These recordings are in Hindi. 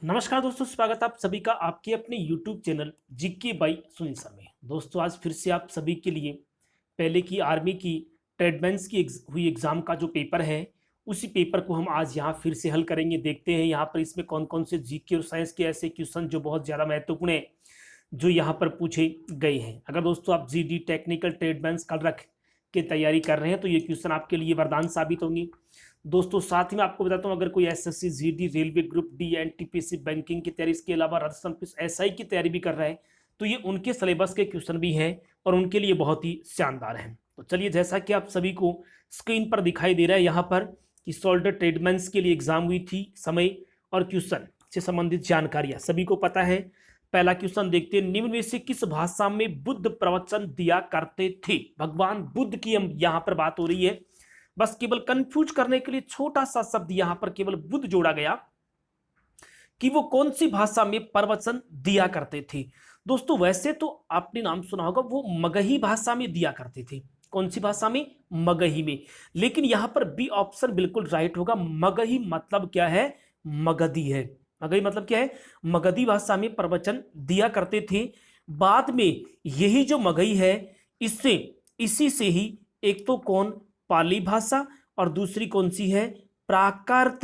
नमस्कार दोस्तों, स्वागत आप सभी का आपके अपने YouTube channel GK by Sunil sir में। दोस्तों आज फिर से आप सभी के लिए पहले की आर्मी की ट्रेडमेंस की हुई एग्जाम का जो पेपर है, उसी पेपर को हम आज यहाँ फिर से हल करेंगे। देखते हैं यहाँ पर इसमें कौन कौन से जीके और साइंस के ऐसे क्वेश्चन जो बहुत ज़्यादा महत्वपूर्ण है, जो यहाँ पर पूछे गए हैं। अगर दोस्तों आप जीडी टेक्निकल ट्रेडमेंस कल रख के तैयारी कर रहे हैं तो ये क्वेश्चन आपके लिए वरदान साबित होंगे। दोस्तों साथ ही मैं आपको बताता हूँ, अगर कोई SSC GD railway group D NTPC banking की तैयारी, इसके अलावा राजस्थान पुलिस एसआई की तैयारी भी कर रहा है, तो ये उनके सिलेबस के क्वेश्चन भी हैं और उनके लिए बहुत ही शानदार हैं। तो चलिए, जैसा कि आप सभी को स्क्रीन पर दिखाई दे रहा है यहाँ पर कि सोल्डर ट्रेडमेंस के लिए एग्जाम हुई थी, समय और क्वेश्चन से संबंधित जानकारियां सभी को पता है। पहला क्वेश्चन देखते हैं, निम्न में से किस भाषा में बुद्ध प्रवचन दिया करते थे? भगवान बुद्ध की हम यहाँ पर बात हो रही है। बस केवल कंफ्यूज करने के लिए छोटा सा शब्द यहां पर केवल बुद्ध जोड़ा गया कि वो कौन सी भाषा में प्रवचन दिया करते थे। दोस्तों वैसे तो आपने नाम सुना होगा, वो मगही भाषा में दिया करते थे। कौन सी भाषा में? मगही में। लेकिन यहां पर बी ऑप्शन बिल्कुल राइट होगा। मगही मतलब क्या है? मगधी है। मगही मतलब क्या है? मगधी भाषा में प्रवचन दिया करते थे। बाद में यही जो मगही है, इससे इसी से ही एक तो कौन पाली भाषा और दूसरी कौन सी है? प्राकृत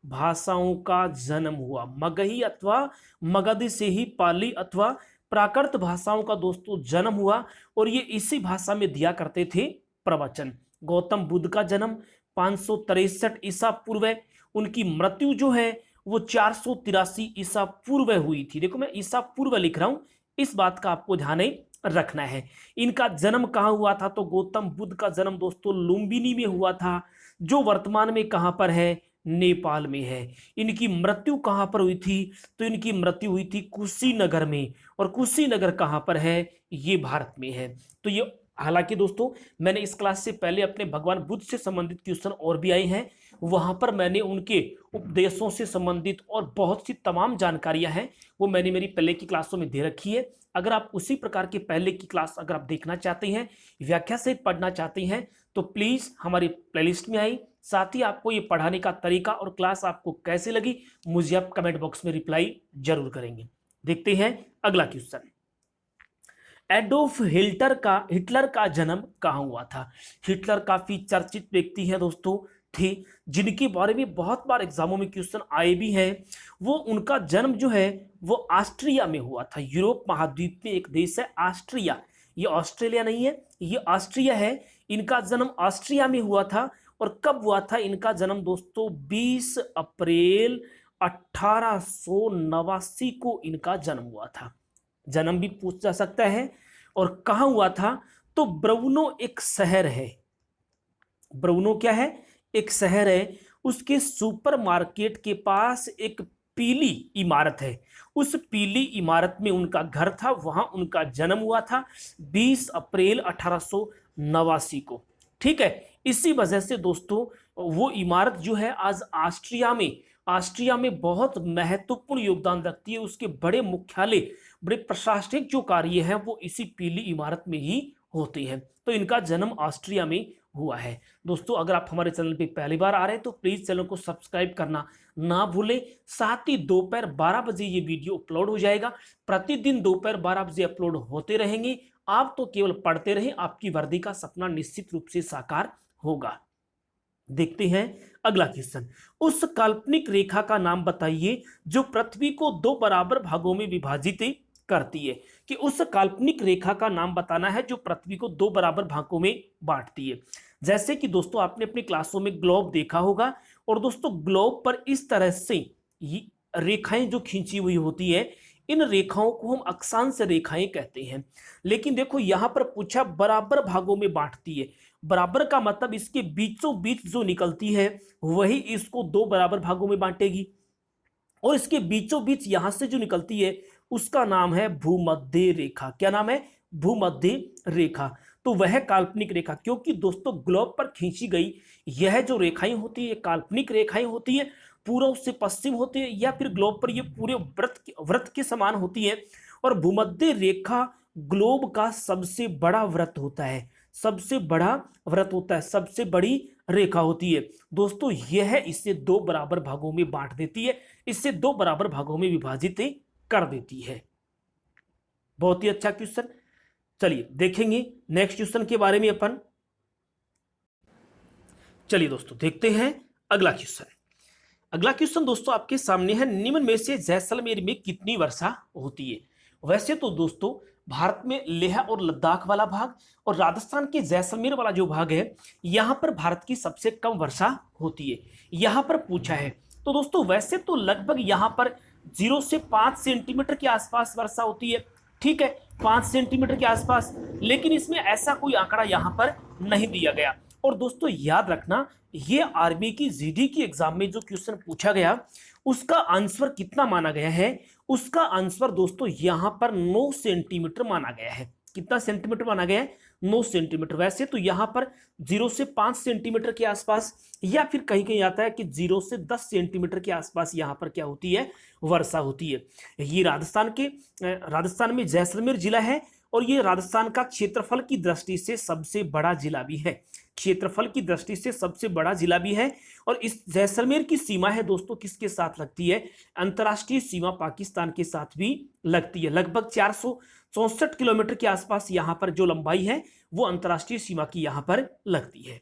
भाषाओं का जन्म हुआ। मगही अथवा मगध से ही पाली अथवा प्राकृत भाषाओं का दोस्तों जन्म हुआ और ये इसी भाषा में दिया करते थे प्रवचन। गौतम बुद्ध का जन्म 563 ईसा पूर्व, उनकी मृत्यु जो है वो 483 ईसा पूर्व हुई थी। देखो मैं ईसा पूर्व लिख रहा हूं, इस बात का आपको ध्यान रखना है। इनका जन्म कहाँ हुआ था? तो गौतम बुद्ध का जन्म दोस्तों लुम्बिनी में हुआ था, जो वर्तमान में कहाँ पर है? नेपाल में है। इनकी मृत्यु कहाँ पर हुई थी? तो इनकी मृत्यु हुई थी कुशीनगर में, और कुशीनगर कहाँ पर है? ये भारत में है। तो ये, हालांकि दोस्तों मैंने इस क्लास से पहले अपने भगवान बुद्ध से संबंधित क्वेश्चन और भी आए हैं, वहां पर मैंने उनके उपदेशों से संबंधित और बहुत सी तमाम जानकारियां हैं, वो मैंने मेरी पहले की क्लासों में दे रखी है। अगर आप उसी प्रकार के पहले की क्लास अगर आप देखना चाहते हैं, व्याख्या सहित पढ़ना चाहते हैं, तो प्लीज हमारी प्लेलिस्ट में आई। साथ ही आपको ये पढ़ाने का तरीका और क्लास आपको कैसे लगी, मुझे आप कमेंट बॉक्स में रिप्लाई जरूर करेंगे। देखते हैं अगला क्वेश्चन। एडोल्फ हिटलर का जन्म कहाँ हुआ था? हिटलर काफी चर्चित व्यक्ति है दोस्तों, थे, जिनके बारे में बहुत बार एग्जामों में क्वेश्चन आए भी हैं। वो उनका जन्म जो है वो ऑस्ट्रिया में हुआ था। यूरोप महाद्वीप में एक देश है ऑस्ट्रिया, ये ऑस्ट्रेलिया नहीं है, ये ऑस्ट्रिया है। इनका जन्म ऑस्ट्रिया में हुआ था। और कब हुआ था इनका जन्म दोस्तों? 20 अप्रैल 1889 को इनका जन्म हुआ था। जन्म भी पूछ जा सकता है और कहां हुआ था? तो ब्रुनो एक शहर है। ब्रुनो क्या है? एक शहर है। उसके सुपरमार्केट के पास एक पीली इमारत है, उस पीली इमारत में उनका घर था, वहां उनका जन्म हुआ था 20 अप्रैल 1889 को। ठीक है, इसी वजह से दोस्तों वो इमारत जो है आज ऑस्ट्रिया में बहुत महत्वपूर्ण योगदान रखती है। उसके बड़े मुख्यालय, बड़े प्रशासनिक जो कार्य है वो इसी पीली इमारत में ही होते हैं। तो इनका जन्म ऑस्ट्रिया में हुआ है। दोस्तों अगर आप हमारे चैनल पे पहली बार आ रहे हैं तो प्लीज चैनल को सब्सक्राइब करना ना भूलें। साथ ही दोपहर 12 बजे ये वीडियो अपलोड हो जाएगा। प्रतिदिन दोपहर 12 बजे अपलोड होते रहेंगे। आप तो केवल पढ़ते रहें, आपकी वर्दी का सपना निश्चित रूप से साकार होगा। देखते हैं अगला क्वेश्चन। उस काल्पनिक रेखा का नाम बताइए जो पृथ्वी को दो बराबर भागों में विभाजित करती है। कि उस काल्पनिक रेखा का नाम बताना है जो पृथ्वी को दो बराबर भागों में बांटती है। जैसे कि दोस्तों आपने अपनी क्लासों में ग्लोब देखा होगा, और दोस्तों ग्लोब पर इस तरह से रेखाएं जो खींची हुई होती है, इन रेखाओं को हम अक्षांश रेखाएं कहते हैं। लेकिन देखो यहां पर पूछा बराबर भागों में बांटती है। बराबर का मतलब इसके बीचों बीच जो निकलती है वही इसको दो बराबर भागों में बांटेगी, और इसके बीचों बीच यहां से जो निकलती है उसका नाम है भूमध्य रेखा। क्या नाम है? भूमध्य रेखा। तो वह काल्पनिक रेखा, क्योंकि दोस्तों ग्लोब पर खींची गई यह जो रेखाएं होती है काल्पनिक रेखाएं होती है, पूर्व से पश्चिम होती है, या फिर ग्लोब पर ये पूरे वृत्त के समान होती है। और भूमध्य रेखा ग्लोब का सबसे बड़ा वृत्त होता है। सबसे बड़ा वृत्त होता है, सबसे बड़ी रेखा होती है दोस्तों। यह इसे दो बराबर भागों में बांट देती है, इससे दो बराबर भागों में विभाजित कर देती है। बहुत ही अच्छा क्वेश्चन। चलिए देखेंगे नेक्स्ट क्वेश्चन के बारे में अपन। चलिए दोस्तों देखते हैं अगला क्वेश्चन। अगला क्वेश्चन दोस्तों आपके सामने है, निम्न में से जैसलमेर में कितनी वर्षा होती है। वैसे तो दोस्तों भारत में लेह और लद्दाख वाला भाग और राजस्थान के जैसलमेर वाला जो भाग है, यहां पर भारत की सबसे कम वर्षा होती है, यहां पर पूछा है। तो दोस्तों वैसे तो लगभग यहां पर 0 से 5 सेंटीमीटर के आसपास वर्षा होती है, ठीक है, 5 सेंटीमीटर के आसपास, लेकिन इसमें ऐसा कोई आंकड़ा यहां पर नहीं दिया गया। और दोस्तों याद रखना, ये आर्मी की जीडी की एग्जाम में जो क्वेश्चन पूछा गया उसका आंसर कितना माना गया है, उसका आंसर दोस्तों यहां पर 9 सेंटीमीटर माना गया है। कितना सेंटीमीटर माना गया है? 9 सेंटीमीटर। वैसे तो यहां पर 0 से 5 सेंटीमीटर के आसपास या फिर कहीं कहीं आता है कि 0 से 10 सेंटीमीटर के आसपास यहां पर क्या होती है, वर्षा होती है। ये राजस्थान में जैसलमेर जिला है और ये राजस्थान का क्षेत्रफल की दृष्टि से सबसे बड़ा जिला भी है, क्षेत्रफल की दृष्टि से सबसे बड़ा जिला भी है। और इस जैसलमेर की सीमा है दोस्तों किसके साथ लगती है? अंतर्राष्ट्रीय सीमा पाकिस्तान के साथ भी लगती है। लगभग 464 किलोमीटर के आसपास यहां पर जो लंबाई है वो अंतर्राष्ट्रीय सीमा की यहां पर लगती है।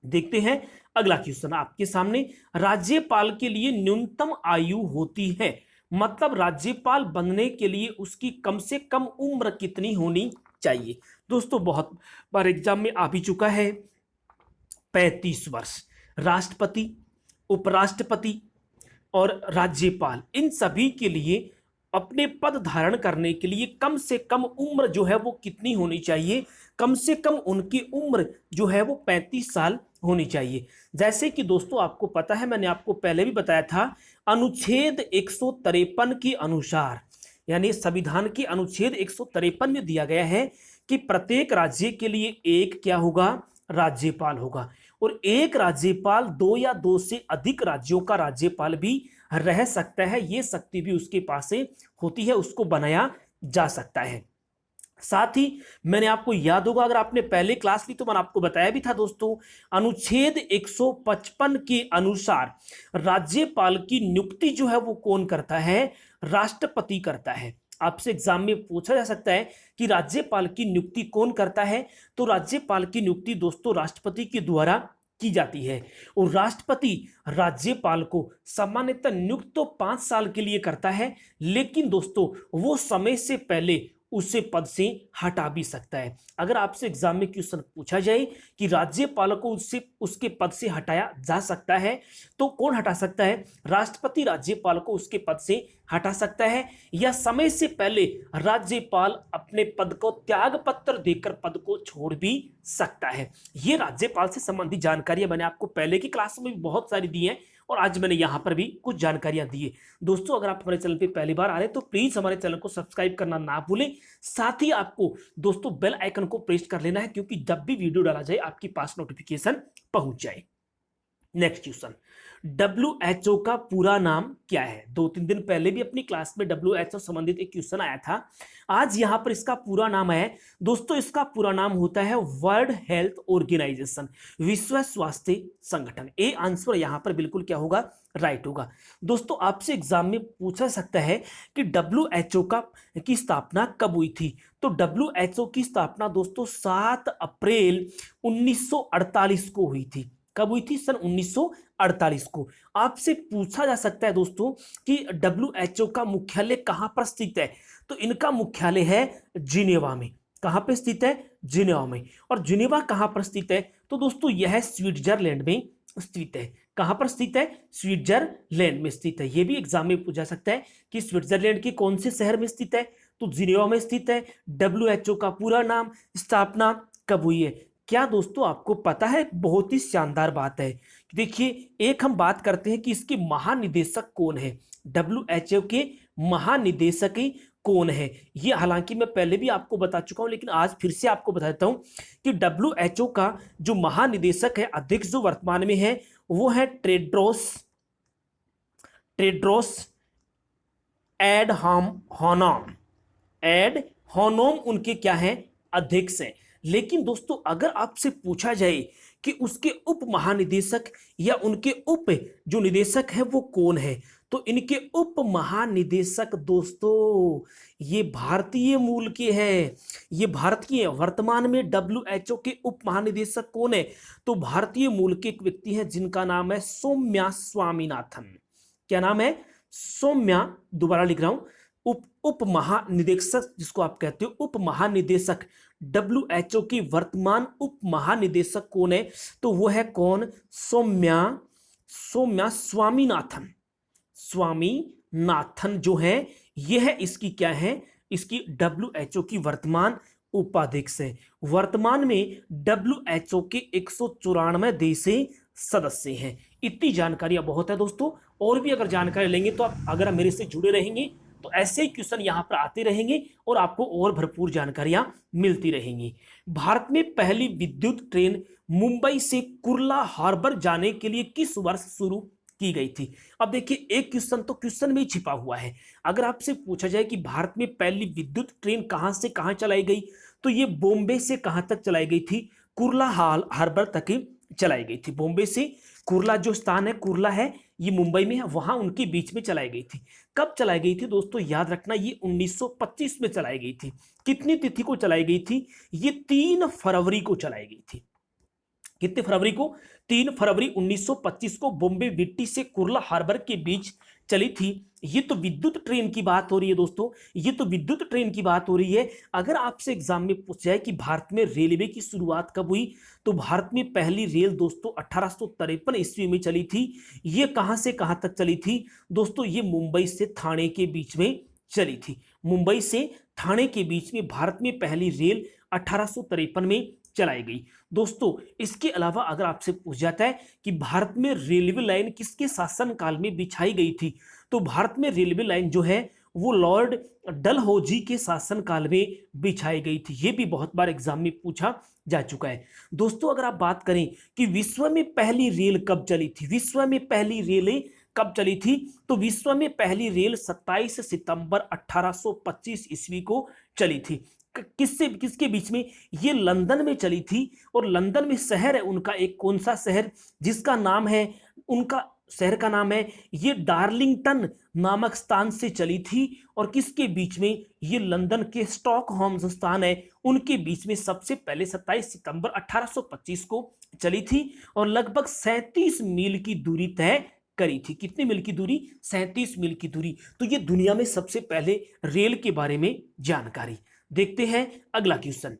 देखते हैं अगला क्वेश्चन आपके सामने। राज्यपाल के लिए न्यूनतम आयु होती है, मतलब राज्यपाल बनने के लिए उसकी कम से कम उम्र कितनी होनी चाहिए। दोस्तों बहुत बार एग्जाम में आ भी चुका है, 35 वर्ष। राष्ट्रपति, उपराष्ट्रपति और राज्यपाल, इन सभी के लिए अपने पद धारण करने के लिए कम से कम उम्र जो है वो कितनी होनी चाहिए? कम से कम उनकी उम्र जो है वो 35 साल होनी चाहिए। जैसे कि दोस्तों आपको पता है, मैंने आपको पहले भी बताया था, अनुच्छेद 153 के अनुसार, यानी संविधान के अनुच्छेद 153 में दिया गया है कि प्रत्येक राज्य के लिए एक क्या होगा? राज्यपाल होगा। और एक राज्यपाल 2 या 2 से अधिक राज्यों का राज्यपाल भी रह सकता है, ये शक्ति भी उसके पास से होती है, उसको बनाया जा सकता है। साथ ही मैंने आपको याद होगा, अगर आपने पहले क्लास ली तो मैंने आपको बताया भी था दोस्तों, अनुच्छेद 155 के अनुसार राज्यपाल की नियुक्ति जो है वो कौन करता है? राष्ट्रपति करता है। आपसे एग्जाम में पूछा जा सकता है कि राज्यपाल की नियुक्ति कौन करता है, तो राज्यपाल की नियुक्ति दोस्तों राष्ट्रपति के द्वारा की जाती है। और राष्ट्रपति राज्यपाल को सामान्यतः नियुक्त तो 5 साल के लिए करता है, लेकिन दोस्तों वो समय से पहले उसे पद से हटा भी सकता है। अगर आपसे एग्जाम में क्वेश्चन पूछा जाए कि राज्यपाल को उसके पद से हटाया जा सकता है, तो कौन हटा सकता है? राष्ट्रपति राज्यपाल को उसके पद से हटा सकता है, या समय से पहले राज्यपाल अपने पद को त्याग पत्र देकर पद को छोड़ भी सकता है। ये राज्यपाल से संबंधित जानकारियां मैंने आपको पहले की क्लास में भी बहुत सारी दी हैं और आज मैंने यहां पर भी कुछ जानकारियां दी है। दोस्तों अगर आप हमारे चैनल पे पहली बार आ रहे हैं तो प्लीज हमारे चैनल को सब्सक्राइब करना ना भूलें। साथ ही आपको दोस्तों बेल आइकन को प्रेस कर लेना है, क्योंकि जब भी वीडियो डाला जाए आपके पास नोटिफिकेशन पहुंच जाए। नेक्स्ट क्वेश्चन, WHO का पूरा नाम क्या है? 2-3 दिन पहले भी अपनी क्लास में WHO संबंधित एक क्वेश्चन आया था, आज यहां पर इसका पूरा नाम है दोस्तों, इसका पूरा नाम होता है वर्ल्ड हेल्थ ऑर्गेनाइजेशन, विश्व स्वास्थ्य संगठन। ए आंसर यहां पर बिल्कुल क्या होगा? राइट होगा। दोस्तों आपसे एग्जाम में पूछा सकता है कि WHO की स्थापना कब हुई थी? तो WHO की स्थापना दोस्तों 7 अप्रैल 1948 को हुई थी। कब हुई थी? सन 1948 को। आपसे पूछा जा सकता है दोस्तों कि WHO का मुख्यालय कहां पर स्थित है? तो इनका मुख्यालय है जिनेवा में। कहां पर स्थित है? जिनेवा में। और जिनेवा कहां पर स्थित है? तो दोस्तों यह स्विट्जरलैंड में स्थित है। कहां पर स्थित है? स्विट्जरलैंड में स्थित है। यह भी एग्जाम में पूछा सकता है कि स्विट्जरलैंड के कौन से शहर में स्थित है? तो जिनेवा में स्थित है। WHO का पूरा नाम, स्थापना कब हुई है? क्या दोस्तों आपको पता है? बहुत ही शानदार बात है। देखिए, एक हम बात करते हैं कि इसके महानिदेशक कौन है। WHO के महानिदेशक कौन है? ये हालांकि मैं पहले भी आपको बता चुका हूं, लेकिन आज फिर से आपको बता देता हूं कि WHO का जो महानिदेशक है, अध्यक्ष जो वर्तमान में है, वो है टेड्रोस एडहानोम उनके क्या है? अध्यक्ष हैं। लेकिन दोस्तों अगर आपसे पूछा जाए कि उसके उप महानिदेशक या उनके उप जो निदेशक है वो कौन है, तो इनके उप महानिदेशक दोस्तों ये भारतीय मूल के हैं। ये भारत की है। वर्तमान में WHO के उप महानिदेशक कौन है, तो भारतीय मूल के एक व्यक्ति हैं जिनका नाम है सौम्या स्वामीनाथन। क्या नाम है? सौम्या। दोबारा लिख रहा हूं, उप महानिदेशक जिसको आप कहते हो उप महानिदेशक, WHO की वर्तमान उप महानिदेशक कौन है, तो वो है कौन? सौम्या स्वामीनाथन। स्वामीनाथन जो है यह है इसकी क्या है, इसकी WHO की वर्तमान उपाध्यक्ष है। वर्तमान में WHO के 194 देश सदस्य हैं। इतनी जानकारियां बहुत है दोस्तों, और भी अगर जानकारी लेंगे तो आप अगर मेरे से जुड़े रहेंगे तो ऐसे ही क्वेश्चन यहां पर आते रहेंगे और आपको और भरपूर जानकारियां मिलती रहेंगी। भारत में पहली विद्युत ट्रेन मुंबई से कुर्ला हार्बर जाने के लिए किस वर्ष शुरू की गई थी? अब देखिए एक क्वेश्चन तो क्वेश्चन में ही छिपा हुआ है। अगर आपसे पूछा जाए कि भारत में पहली विद्युत ट्रेन कहां से कहां चलाई गई, तो ये बॉम्बे से कहां तक चलाई गई थी? कुर्ला हार्बर तक चलाई गई थी। बॉम्बे से कुर्ला जो स्थान है, कुर्ला है ये मुंबई में है, वहां उनके बीच में चलाई गई थी। कब चलाई गई थी दोस्तों? याद रखना ये 1925 में चलाई गई थी। कितनी तिथि को चलाई गई थी? ये 3 फरवरी को चलाई गई थी। कितने फरवरी को? 3 फरवरी 1925 को बॉम्बे विट्टी से कुर्ला हार्बर के बीच चली थी। ये तो विद्युत ट्रेन की बात हो रही है दोस्तों, ये तो विद्युत ट्रेन की बात हो रही है। अगर आपसे एग्जाम में पूछ जाए कि भारत में रेलवे की शुरुआत कब हुई, तो भारत में पहली रेल दोस्तों 1853 ईस्वी में चली थी। ये कहां से कहां तक चली थी दोस्तों? ये मुंबई से थाने के बीच में चली थी। मुंबई से थाने के बीच में भारत में पहली रेल 1853 में चलाई गई। दोस्तों इसके अलावा अगर आपसे पूछ जाता है कि भारत में रेलवे लाइन किसके शासनकाल में बिछाई गई थी, तो भारत में रेलवे लाइन जो है वो लॉर्ड डलहौजी के शासनकाल में बिछाई गई थी। ये भी बहुत बार एग्जाम में पूछा जा चुका है। दोस्तों अगर आप बात करें कि विश्व में पहली रेल कब चली थी, विश्व में पहली रेलें कब चली थी, तो विश्व में पहली रेल 27 सितंबर 1825 ईस्वी को चली थी। किससे किसके बीच में? ये लंदन में चली थी। और लंदन में शहर है उनका एक, कौन सा शहर, जिसका नाम है, उनका शहर का नाम है ये डार्लिंगटन नामक स्थान से चली थी। और किसके बीच में? ये लंदन के स्टॉकहोम जो स्थान है उनके बीच में सबसे पहले 27 सितंबर 1825 को चली थी और लगभग 37 मील की दूरी तय करी थी। कितने मील की दूरी? 37 मील की दूरी। तो ये दुनिया में सबसे पहले रेल के बारे में जानकारी। देखते हैं अगला क्वेश्चन।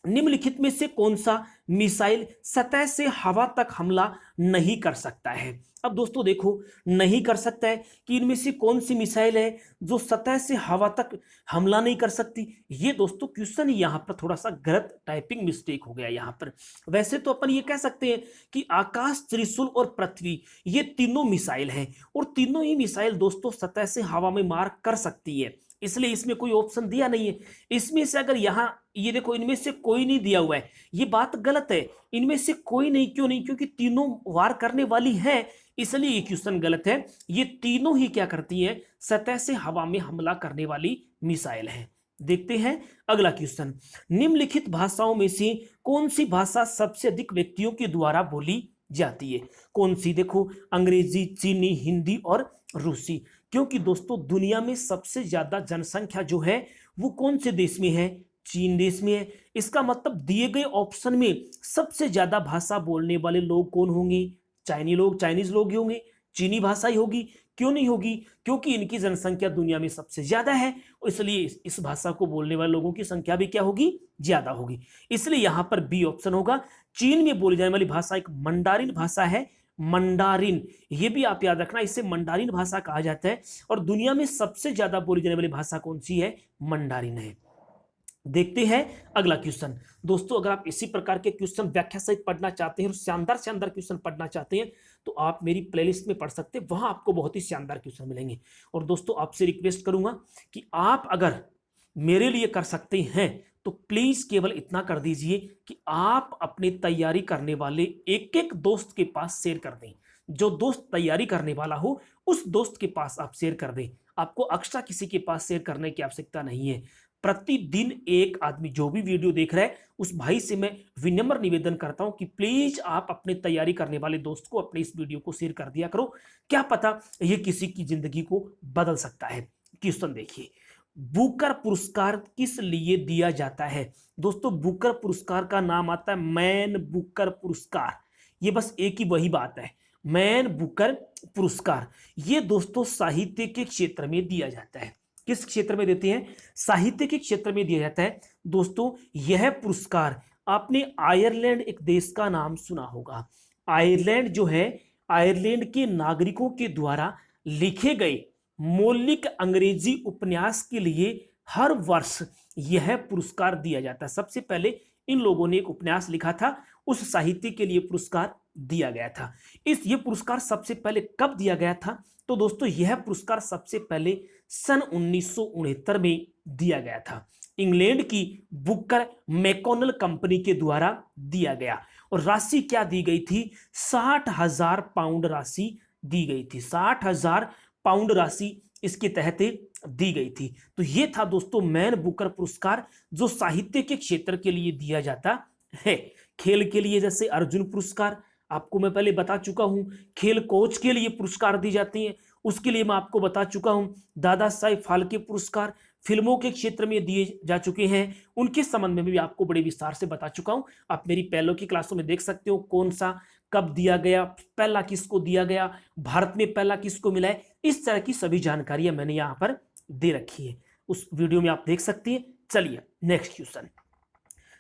निम्नलिखित में से कौन सा मिसाइल सतह से हवा तक हमला नहीं कर सकता है? अब दोस्तों देखो, नहीं कर सकता है कि इनमें से कौन सी मिसाइल है जो सतह से हवा तक हमला नहीं कर सकती? ये दोस्तों क्वेश्चन यहां पर थोड़ा सा गलत टाइपिंग मिस्टेक हो गया यहां पर। वैसे तो अपन ये कह सकते हैं कि आकाश, त्रिशूल और पृथ्वी ये तीनों मिसाइल हैं और तीनों ही मिसाइल दोस्तों सतह से हवा में मार कर सकती है, इसलिए इसमें कोई ऑप्शन दिया नहीं है। इसमें से अगर यहां ये देखो, इनमें से कोई नहीं दिया हुआ है, ये बात गलत है। इनमें से कोई नहीं, क्यों नहीं? क्योंकि तीनों वार करने वाली हैं, इसलिए ये क्वेश्चन गलत है। ये तीनों ही क्या करती हैं? सतह से हवा में हमला करने वाली मिसाइल है। देखते हैं अगला क्वेश्चन। निम्नलिखित भाषाओं में से कौन सी भाषा सबसे अधिक व्यक्तियों के द्वारा बोली जाती है? कौन सी? देखो, अंग्रेजी, चीनी, हिंदी और रूसी। क्योंकि दोस्तों दुनिया में सबसे ज्यादा जनसंख्या जो है वो कौन से देश में है? चीन देश में है। इसका मतलब दिए गए ऑप्शन में सबसे ज्यादा भाषा बोलने वाले लोग कौन होंगे? चाइनीज लोग ही होंगे, चीनी भाषा ही होगी। क्यों नहीं होगी? क्योंकि इनकी जनसंख्या दुनिया में सबसे ज्यादा है, इसलिए इस भाषा को बोलने वाले लोगों की संख्या भी क्या होगी? ज्यादा होगी। इसलिए यहां पर बी ऑप्शन होगा। चीन में बोली जाने वाली भाषा एक मंडारिन भाषा है, मंडारिन। ये भी आप याद रखना, इसे मंडारिन भाषा कहा जाता है। और दुनिया में सबसे ज्यादा बोली जाने वाली भाषा कौन सी है? मंडारिन है। देखते हैं अगला क्वेश्चन। दोस्तों अगर आप इसी प्रकार के क्वेश्चन व्याख्या सहित पढ़ना चाहते हैं और शानदार शानदार क्वेश्चन पढ़ना चाहते हैं तो आप मेरी प्लेलिस्ट में पढ़ सकते हैं, वहां आपको बहुत ही शानदार क्वेश्चन मिलेंगे। और दोस्तों आपसे रिक्वेस्ट करूंगा कि आप अगर मेरे लिए कर सकते हैं तो प्लीज केवल इतना कर दीजिए कि आप अपनी तैयारी करने वाले एक एक दोस्त के पास शेयर कर दें। जो दोस्त तैयारी करने वाला हो उस दोस्त के पास आप शेयर कर दें। आपको एक्स्ट्रा किसी के पास शेयर करने की आवश्यकता नहीं है। प्रतिदिन एक आदमी जो भी वीडियो देख रहा है उस भाई से मैं विनम्र निवेदन करता हूं कि प्लीज आप अपने तैयारी करने वाले दोस्त को अपने इस वीडियो को शेयर कर दिया करो, क्या पता ये किसी की जिंदगी को बदल सकता है। क्वेश्चन देखिए, बुकर पुरस्कार किस लिए दिया जाता है? दोस्तों बुकर पुरस्कार का नाम आता है मैन बुकर पुरस्कार। ये बस एक ही वही बात है, मैन बुकर पुरस्कार। ये दोस्तों साहित्य के क्षेत्र में दिया जाता है। किस क्षेत्र में देते हैं? साहित्य के क्षेत्र में दिया जाता है। दोस्तों यह पुरस्कार, आपने आयरलैंड एक देश का नाम सुना होगा। आयरलैंड जो है, आयरलैंड के नागरिकों के द्वारा लिखे गए मौलिक अंग्रेजी उपन्यास के लिए हर वर्ष यह पुरस्कार दिया जाता है। सबसे पहले इन लोगों ने एक उपन्यास लिखा था, उस साहित्य के लिए पुरस्कार दिया गया था। ये पुरस्कार सबसे पहले कब दिया गया था? तो दोस्तों यह पुरस्कार सबसे पहले सन 1969 में दिया गया था। इंग्लैंड की बुकर मैकॉनल कंपनी के द्वारा दिया गया और राशि क्या दी गई थी? 60,000 पाउंड राशि दी गई थी। 60,000 पाउंड राशि इसके तहत दी गई थी। तो ये था दोस्तों मैन बुकर पुरस्कार, जो साहित्य के क्षेत्र के लिए दिया जाता है। खेल के लिए जैसे अर्जुन पुरस्कार, आपको मैं पहले बता चुका हूं। खेल कोच के लिए पुरस्कार दी जाती हैं, उसके लिए मैं आपको बता चुका हूं। दादा साहेब फाल्के पुरस्कार फिल्मों के क्षेत्र में दिए जा चुके हैं, उनके संबंध में भी आपको बड़े विस्तार से बता चुका हूं। आप मेरी पहले की क्लासों में देख सकते हो कौन सा कब दिया गया, पहला किसको दिया गया, भारत में पहला किसको मिला है, इस तरह की सभी जानकारियां मैंने यहां पर दे रखी है, उस वीडियो में आप देख सकते हैं। चलिए next question,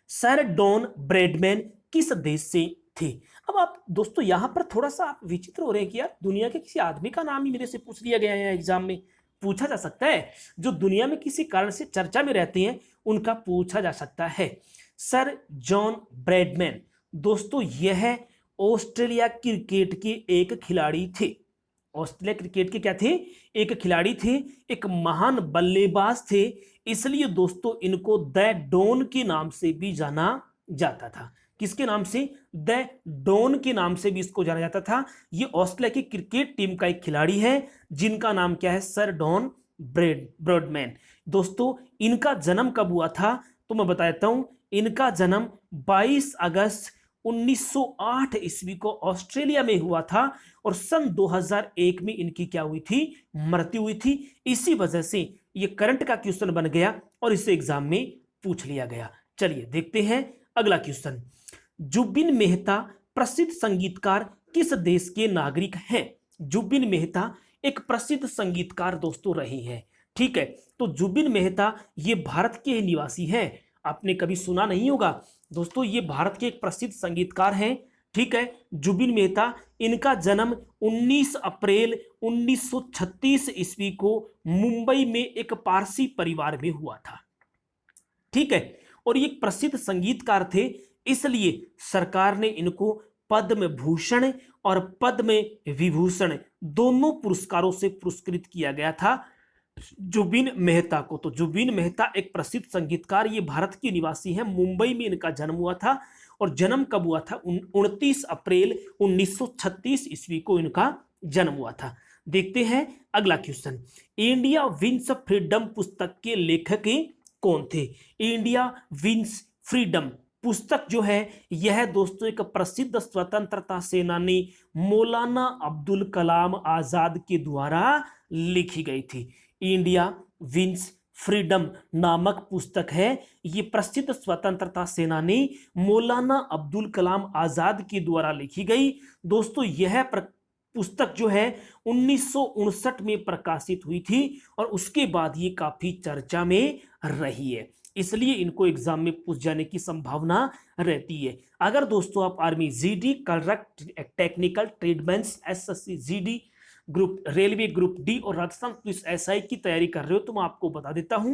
sir Don Bradman किस देश से थे? अब आप दोस्तों यहां पर थोड़ा सा आप विचित्र हो रहे हैं कि यार दुनिया के किसी आदमी का नाम ही मेरे से पूछ लिया गया है, एग्जाम में पूछा जा सकता है। जो दुनिया में किसी कारण से चर्चा में रहते हैं उनका पूछा जा सकता है। सर जॉन ब्रैडमैन दोस्तों यह ऑस्ट्रेलिया क्रिकेट के एक खिलाड़ी थे। ऑस्ट्रेलिया क्रिकेट के क्या थे? एक खिलाड़ी थे, एक महान बल्लेबाज थे। इसलिए दोस्तों इनको द डॉन के नाम से भी जाना जाता था। किसके नाम से? द डॉन के नाम से भी इसको जाना जाता था। ये ऑस्ट्रेलिया की क्रिकेट टीम का एक खिलाड़ी है जिनका नाम क्या है? Sir Don Bradman. दोस्तों इनका जन्म कब हुआ था? तो मैं बता देता हूं, इनका जन्म 22 अगस्त 1908 ईस्वी को ऑस्ट्रेलिया में हुआ था और सन 2001 में इनकी क्या हुई थी? मृत्यु हुई थी। इसी वजह से ये करंट का क्वेश्चन बन गया और इसे एग्जाम में पूछ लिया गया। चलिए देखते हैं अगला क्वेश्चन, जुबिन मेहता प्रसिद्ध संगीतकार किस देश के नागरिक हैं? जुबिन मेहता एक प्रसिद्ध संगीतकार दोस्तों रही हैं, ठीक है। तो जुबिन मेहता ये भारत के निवासी हैं, आपने कभी सुना नहीं होगा दोस्तों, ये भारत के एक प्रसिद्ध संगीतकार हैं, ठीक है। जुबिन मेहता, इनका जन्म 19 अप्रैल 1936 ईस्वी को मुंबई में एक पारसी परिवार में हुआ था, ठीक है। और ये प्रसिद्ध संगीतकार थे, इसलिए सरकार ने इनको पद्म भूषण और पद्म विभूषण दोनों पुरस्कारों से पुरस्कृत किया गया था जुबिन मेहता को। तो जुबिन मेहता एक प्रसिद्ध संगीतकार, ये भारत के निवासी हैं, मुंबई में इनका जन्म हुआ था और जन्म कब हुआ था? 29 अप्रैल 1936 ईस्वी को इनका जन्म हुआ था। देखते हैं अगला क्वेश्चन, इंडिया विंस फ्रीडम पुस्तक के लेखक कौन थे? इंडिया विंस फ्रीडम पुस्तक जो है यह दोस्तों एक प्रसिद्ध स्वतंत्रता सेनानी मौलाना अब्दुल कलाम आजाद के द्वारा लिखी गई थी। इंडिया विंस फ्रीडम नामक पुस्तक है, ये प्रसिद्ध स्वतंत्रता सेनानी मौलाना अब्दुल कलाम आजाद के द्वारा लिखी गई। दोस्तों यह पुस्तक जो है 1959 में प्रकाशित हुई थी और उसके बाद ये काफी चर्चा में रही है, इसलिए इनको एग्जाम में पूछ जाने की संभावना रहती है। अगर दोस्तों आप army GD, clerk, technical, tradesmans, SSC GD group, railway group D और राजस्थान पुलिस एसआई की तैयारी कर रहे हो तो मैं आपको बता देता हूं,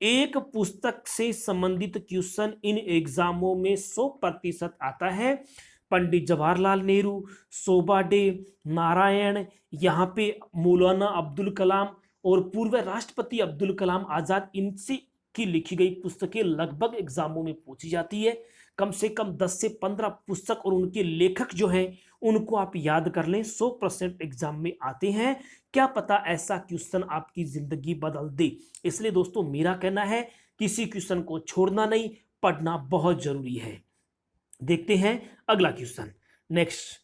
एक पुस्तक से संबंधित क्वेश्चन इन एग्जामों में 100% आता है। पंडित जवाहरलाल नेहरू, सोबा डे, नारायण, यहाँ पे मौलाना अब्दुल कलाम और पूर्व राष्ट्रपति अब्दुल कलाम आजाद, इनसे की लिखी गई पुस्तकें लगभग एग्जामों में पूछी जाती है। कम से कम 10 से 15 पुस्तक और उनके लेखक जो हैं उनको आप याद कर लें, 100% एग्जाम में आते हैं। क्या पता ऐसा क्वेश्चन आपकी जिंदगी बदल दे। इसलिए दोस्तों मेरा कहना है किसी क्वेश्चन को छोड़ना नहीं, पढ़ना बहुत जरूरी है। देखते हैं अगला क्वेश्चन। नेक्स्ट,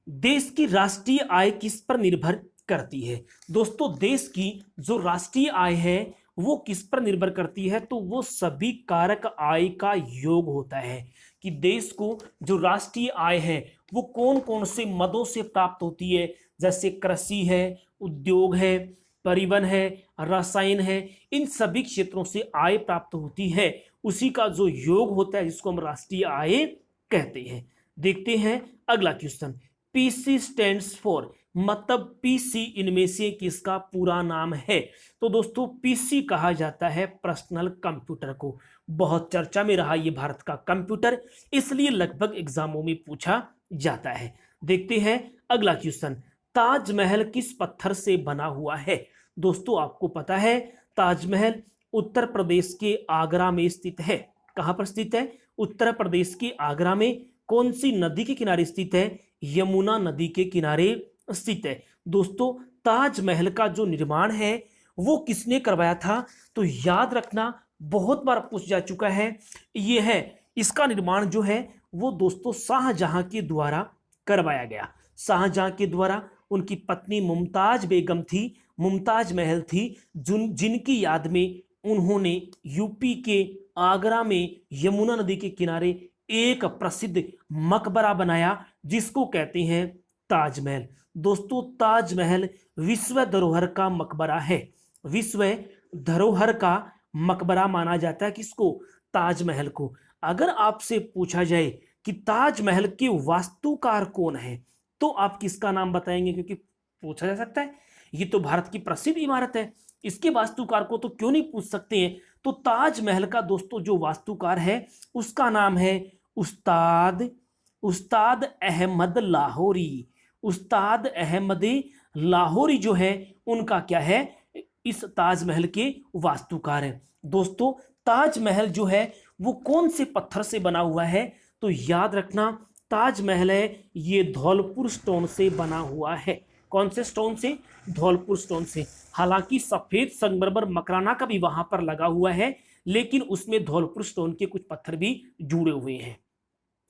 देश की राष्ट्रीय आय किस पर निर्भर करती है? दोस्तों देश की जो राष्ट्रीय आय है वो किस पर निर्भर करती है? तो वो सभी कारक आय का योग होता है कि देश को जो राष्ट्रीय आय है वो कौन कौन से मदों से प्राप्त होती है। जैसे कृषि है, उद्योग है, परिवहन है, रसायन है, इन सभी क्षेत्रों से आय प्राप्त होती है। उसी का जो योग होता है जिसको हम राष्ट्रीय आय कहते हैं। देखते हैं अगला क्वेश्चन। पीसी स्टैंड्स फॉर, मतलब पीसी इनमें से किसका पूरा नाम है? तो दोस्तों पीसी कहा जाता है पर्सनल कंप्यूटर को। बहुत चर्चा में रहा ये भारत का कंप्यूटर, इसलिए लगभग एग्जामों में पूछा जाता है। देखते हैं अगला क्वेश्चन। ताजमहल किस पत्थर से बना हुआ है? दोस्तों आपको पता है ताजमहल उत्तर प्रदेश के आगरा में स्थित है। कहां पर स्थित है? उत्तर प्रदेश के आगरा में। कौन सी नदी के किनारे स्थित है? यमुना नदी के किनारे स्थित है। दोस्तों ताजमहल का जो निर्माण है वो किसने करवाया था? तो याद रखना, बहुत बार पूछ जा चुका है ये है, इसका निर्माण जो है वो दोस्तों शाहजहां के द्वारा करवाया गया। शाहजहां के द्वारा। उनकी पत्नी मुमताज बेगम थी, मुमताज महल थी, जिनकी याद में उन्होंने यूपी के आगरा में यमुना नदी के किनारे एक प्रसिद्ध मकबरा बनाया जिसको कहते हैं ताजमहल। दोस्तों ताजमहल विश्व धरोहर का मकबरा है। विश्व धरोहर का मकबरा माना जाता है किसको? ताजमहल को। अगर आपसे पूछा जाए कि ताजमहल के वास्तुकार कौन है तो आप किसका नाम बताएंगे? क्योंकि पूछा जा सकता है, ये तो भारत की प्रसिद्ध इमारत है, इसके वास्तुकार को तो क्यों नहीं पूछ सकते हैं? तो ताजमहल का दोस्तों जो वास्तुकार है उसका नाम है उस्ताद अहमद लाहौरी। उस्ताद अहमद लाहौरी जो है उनका क्या है, इस ताजमहल के वास्तुकार है। दोस्तों ताजमहल जो है वो कौन से पत्थर से बना हुआ है? तो याद रखना ताजमहल है ये धौलपुर स्टोन से बना हुआ है। कौन से स्टोन से? धौलपुर स्टोन से। हालांकि सफेद संगमरमर मकराना का भी वहां पर लगा हुआ है, लेकिन उसमें धौलपुर स्टोन के कुछ पत्थर भी जुड़े हुए हैं।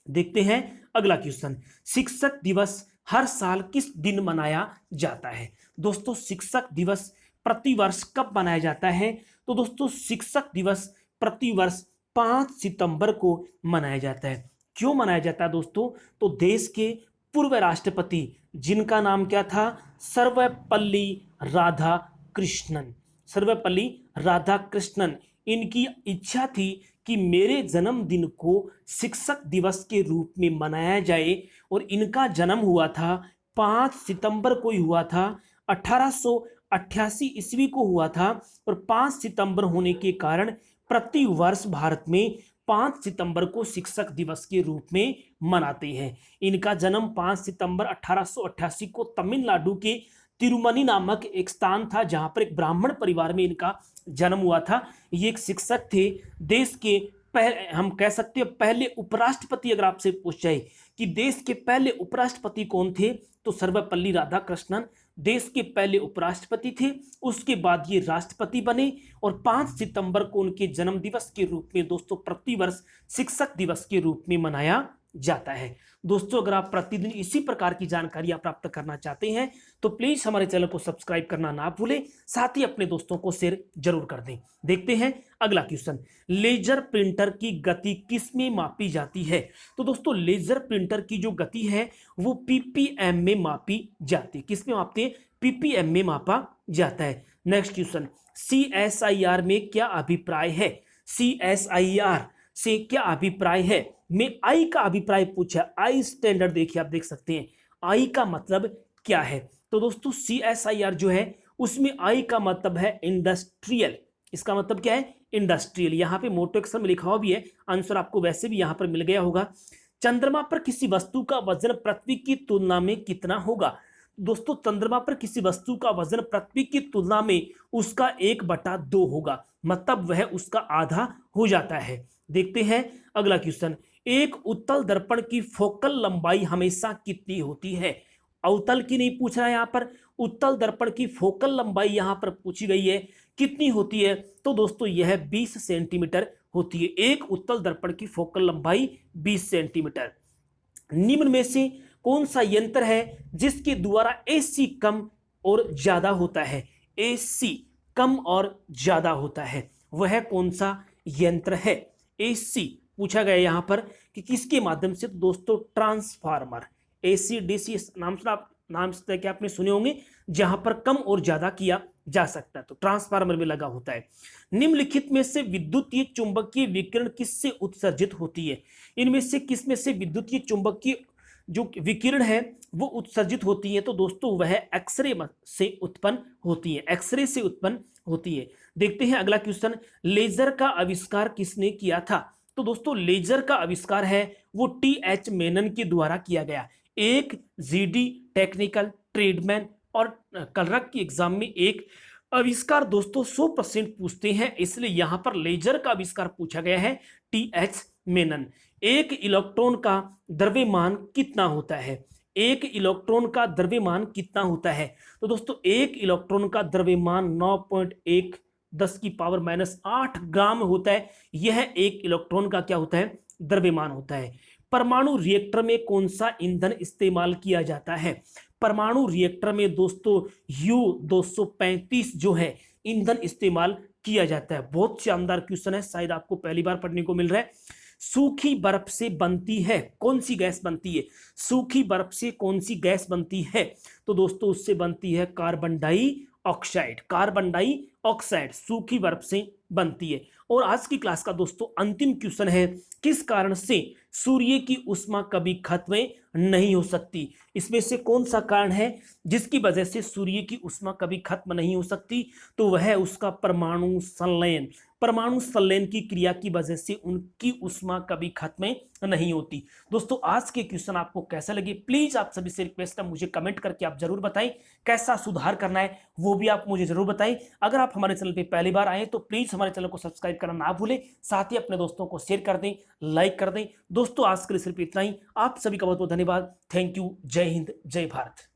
देखते हैं अगला क्वेश्चन। शिक्षक दिवस हर साल किस दिन मनाया जाता है? दोस्तों शिक्षक दिवस प्रतिवर्ष कब मनाया जाता है? तो दोस्तों शिक्षक दिवस प्रतिवर्ष 5 सितंबर को मनाया जाता है। क्यों मनाया जाता है दोस्तों? तो देश के पूर्व राष्ट्रपति जिनका नाम क्या था? सर्वपल्ली राधाकृष्णन। सर्वपल्ली राधाकृष्णन, इनकी इच्छा थी कि मेरे जन्मदिन को शिक्षक दिवस के रूप में मनाया जाए, और इनका जन्म हुआ था 5 सितंबर को ही हुआ था। 1888 ईस्वी को हुआ था, और 5 सितंबर होने के कारण प्रति वर्ष भारत में 5 सितंबर को शिक्षक दिवस के रूप में मनाते हैं। इनका जन्म 5 सितंबर 1888 को तमिलनाडु के तिरुमनी नामक एक स्थान था जहां पर एक ब्राह्मण परिवार में इनका जन्म हुआ था। ये एक शिक्षक थे। देश के पहले, हम कह सकते हैं पहले उपराष्ट्रपति, अगर आपसे पूछ जाए कि देश के पहले उपराष्ट्रपति कौन थे तो सर्वपल्ली राधाकृष्णन देश के पहले उपराष्ट्रपति थे। उसके बाद ये राष्ट्रपति बने, और 5 सितंबर को उनके जन्म दिवस के रूप में दोस्तों प्रतिवर्ष शिक्षक दिवस के रूप में मनाया जाता है। दोस्तों अगर आप प्रतिदिन इसी प्रकार की जानकारियां प्राप्त करना चाहते हैं तो प्लीज हमारे चैनल को सब्सक्राइब करना ना भूलें, साथ ही अपने दोस्तों को शेयर जरूर कर दें। देखते हैं अगला क्वेश्चन। लेजर प्रिंटर की गति किस में मापी जाती है? तो दोस्तों लेजर प्रिंटर की जो गति है वो पीपीएम में मापी जाती है। किस में मापते हैं? पीपीएम में मापा जाता है। Next question. सीएसआईआर में क्या अभिप्राय है? सीएसआईआर से क्या अभिप्राय है? में आई का अभिप्राय पूछा। आई स्टैंडर्ड देखिए, आप देख सकते हैं आई का मतलब क्या है। तो दोस्तों सीएसआईआर जो है उसमें आई का मतलब है इंडस्ट्रियल। इसका मतलब क्या है? इंडस्ट्रियल। यहां पे मोटो अक्षर में लिखा हुआ भी है, आंसर आपको वैसे भी यहां पर मिल गया होगा। चंद्रमा पर किसी वस्तु का वजन पृथ्वी की तुलना में कितना होगा? दोस्तों चंद्रमा पर किसी वस्तु का वजन पृथ्वी की तुलना में उसका 1/2 होगा, मतलब वह उसका आधा हो जाता है। देखते हैं अगला क्वेश्चन। एक उत्तल दर्पण की फोकल लंबाई हमेशा कितनी होती है? अवतल की नहीं पूछ रहा है यहाँ पर, उत्तल दर्पण की फोकल लंबाई यहाँ पर पूछी गई है, कितनी होती है? तो दोस्तों यह 20 सेंटीमीटर होती है। एक उत्तल दर्पण की फोकल लंबाई 20 सेंटीमीटर। निम्न में से कौन सा यंत्र है जिसके द्वारा एसी कम और ज्यादा होता है? एसी कम और ज्यादा होता है, वह कौन सा यंत्र है? एसी पूछा गया यहां पर कि किसके माध्यम से? तो दोस्तों ट्रांसफार्मर। एसी डीसी नाम से क्या आपने सुने होंगे, जहां पर कम और ज्यादा किया जा सकता है, तो ट्रांसफार्मर में लगा होता है। निम्नलिखित में से विद्युतीय चुंबकीय विकिरण किससे उत्सर्जित होती है? इनमें से किस में से विद्युतीय चुंबकीय जो विकिरण है वो उत्सर्जित होती है? तो दोस्तों वह एक्सरे से उत्पन्न होती है, एक्सरे से उत्पन्न होती है। देखते हैं अगला क्वेश्चन, लेजर का आविष्कार किसने किया था? तो दोस्तों लेजर का आविष्कार है वो टी.एच. मेनन के द्वारा किया गया। एक जीडी टेक्निकल ट्रेडमैन और क्लर्क की एग्जाम में एक आविष्कार दोस्तों 100% पूछते हैं, इसलिए यहां पर लेजर का आविष्कार पूछा गया है टी.एच. मेनन। एक इलेक्ट्रॉन का द्रव्यमान कितना होता है? एक इलेक्ट्रॉन का द्रव्यमान कितना होता है? तो दोस्तों एक इलेक्ट्रॉन का द्रव्यमान 9.1 10⁻⁸ ग्राम होता है। यह एक इलेक्ट्रॉन का क्या होता है? द्रव्यमान होता है। परमाणु रिएक्टर में कौन सा ईंधन इस्तेमाल किया जाता है? परमाणु रिएक्टर में दोस्तों U-235 जो है ईंधन इस्तेमाल किया जाता है। बहुत शानदार क्वेश्चन है, शायद आपको पहली बार पढ़ने को मिल रहा है। सूखी बर्फ से बनती है कौन सी गैस बनती है? सूखी बर्फ से कौन सी गैस बनती है? तो दोस्तों उससे बनती है कार्बन डाइऑक्साइड। कार्बन डाइऑक्साइड सूखी बर्फ से बनती है। और आज की क्लास का दोस्तों अंतिम क्वेश्चन है, किस कारण से सूर्य की ऊष्मा कभी खत्म नहीं हो सकती? इसमें से कौन सा कारण है जिसकी वजह से सूर्य की ऊष्मा कभी खत्म नहीं हो सकती? तो वह है उसका परमाणु संलयन। परमाणु संलयन की क्रिया की वजह से उनकी ऊष्मा कभी खत्म नहीं होती। दोस्तों आज के क्वेश्चन आपको कैसा लगे, प्लीज आप सभी से रिक्वेस्ट है मुझे कमेंट करके आप जरूर बताएं। कैसा सुधार करना है वो भी आप मुझे जरूर बताएं। अगर आप हमारे चैनल पे पहली बार आए तो प्लीज हमारे चैनल को सब्सक्राइब करना ना भूलें, साथ ही अपने दोस्तों को शेयर कर दें, लाइक कर दें। दोस्तों आज के लिए सिर्फ इतना ही। आप सभी का बहुत बहुत धन्यवाद। Thank you. जय हिंद, जय भारत।